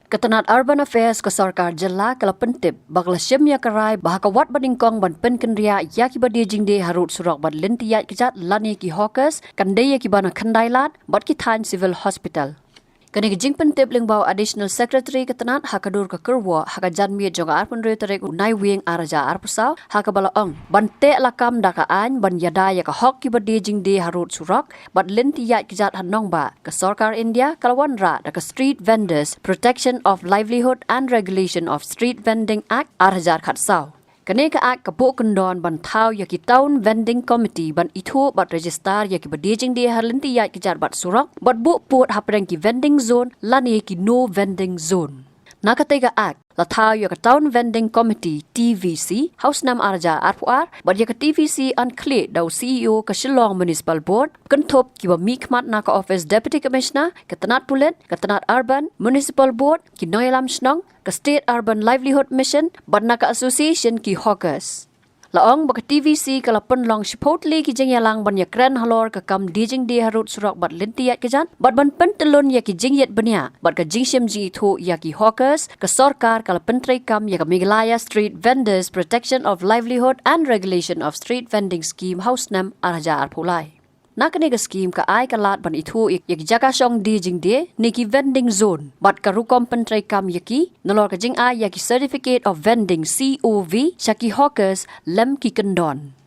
Ketanat Urban Affairs ke Sarkar Jela kala pentip bakla syemya karai bahakawat ba Nyngkong ban Pynkynriah yaki ba dijing de harut surak ban lentiyat kejat lani ki hawkers Khyndai ki bana Khyndai lat bat ki Thaiñ Civil Hospital. Kani jing pentip lingbau Additional Secretary ketanat hakadur ke Kyrwoh hakajan mi jonga arpun retorek unai wing araja arpusau hakabala ong bante lakam daka an ban yada ya ka hok ki ba dijing de harut surak bat lentiyat kejat hanong ba ke Sarkar India kalawan ra daka Street Vendors Protection of Livelihood and Regulation of Street Vending Act arajar khatsau. Kani ka ak kapuk kendon ban thau ya ki town vending committee ban itu bat register ya ki badijing di harlenti ya ki jar bat surak bat bu put hapreng ki vending zone lani ki no vending zone. Nakatega ak la thau ya ka town vending committee TVC house nam arja arpuar bat ya ka TVC unclear daw CEO ka Shillong Municipal Board kenthop ki ba mikmat na ka office deputy commissioner ketanat pulet ketanat urban municipal board ki noilam snong ka State Urban Livelihood Mission badna ka association ki hawkers. Laong baka TVC kala penlong supportly ki jengyalang ban ya kren halor ka kam dijing di harut surak bat lentiyat kejan bat ban pentelun ya ki jengyet benya bat ka jingsyem ji thu ya ki hawkers ka Sarkar kala pentrai kam ya ka Meghalaya Street Vendors Protection of Livelihood and Regulation of Street Vending Scheme house nam araja arpulai. Nakani ka scheme ka ai ka lat ban itu yak jaka song di jing de niki vending zone bat ka rukom pentrai kam yaki nolor ka jing ai yaki certificate of vending COV shaki hawkers lem ki kendon.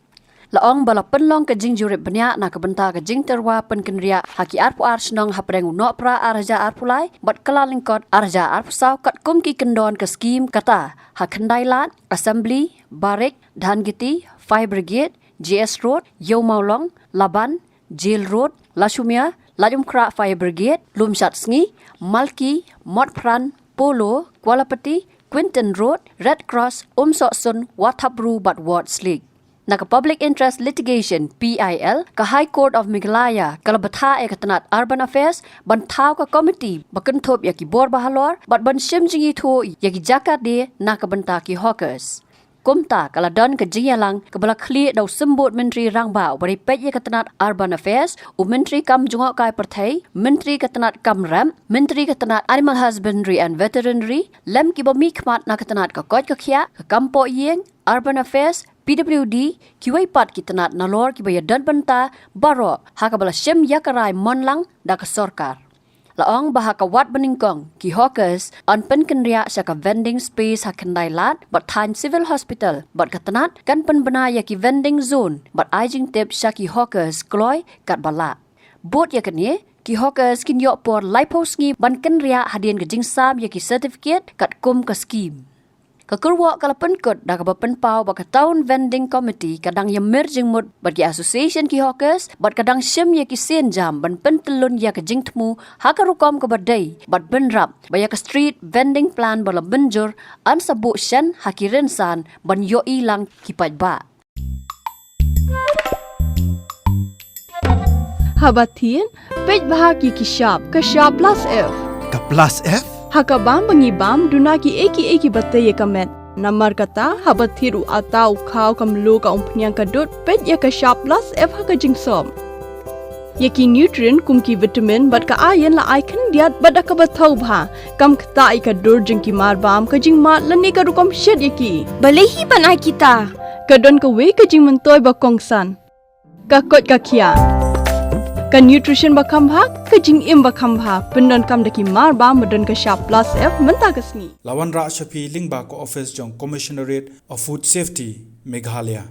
Laong bala penlong ka jing jurip benya na ka benta ka jing terwa Pynkynriah haki arpu arsnong hapreng unok pra arja arpulai bat kalalingkot arja arpusau kat kum ki kendon ka scheme kata ha Khyndai lat assembly barik dhangiti fire brigade JS road yo maulong laban Jail Road, Lashumia, Lajumkra Fire Brigade, Lumshat Sngi, Malki, Motpran, Polo, Kualapati, Quinton Road, Red Cross, Soksun, Watabru Bat Ward Slig. Naka Public Interest Litigation PIL ka High Court of Meghalaya kalabata katanat Urban Affairs ban thau ka committee bakentop yaki bor bahalor bat ban shimjingi thu yaki jaka de naka banta ki hawkers. Kumta kala don ke jiyalang kebala clear daw sembut menteri rangbau bari pet ye katanat Urban Affairs u menteri kam jungok kai perthai menteri katanat kam ram menteri katanat Animal Husbandry and Veterinary lem ki ba mikmat na katanat ka kot ka khia ka kampo yeng Urban Affairs PWD kiwai pat kitanat nalor ki ba yadan banta baro ha kabala shem yakarai monlang da ka Sarkar. Laong bahaka wat Nyngkong ki hawkers on Pynkynriah saka vending space ha Khyndai lat bat Thaiñ Civil Hospital bat katanat kan penbena ya ki vending zone bat ajing tip saki hawkers kloy kat bala. Bot ya kene ki hawkers kin yok por lipos ngi ban Pynkynriah hadien ke jing sam ya ki certificate kat kum ka scheme. Ka Kyrwoh kala penkot da ka penpau ba ka town vending committee kadang ya merging mud bat ki association ki hawkers bat kadang syem ya ki sen jam ban pentelun ya ka jing tmu ha ka rukom ka badai bat benrap ba ya ka street vending plan bala benjur an sabu shen ha ki rensan ban yo ilang ki pajba. Habatin pej bahagi ki shop ka shop plus F Ka plus F? Hakabam bangibam dunaki eki batay kamet. Namar kata habathiru atau kau kamlu ka umpnyang kadut pet ya ka shop plus F haka jingsom. Yaki nutrient kumki vitamin bat ka ayan la icon diat bat ka bathau bha kam kata ka dur jingki marbam ka jingmat lani ka rukom shed yaki. Balehi banai kita. Kadon ka we ka jing mentoy ba kongsan. Ka kot ka kia. Ka nutrition bakam bha ka jing im bakam bha pendon kam daki mar ba madon ka shop plus F menta kasni Lawan Ra Shapi Lingba ko office jong Commissionerate of Food Safety Meghalaya.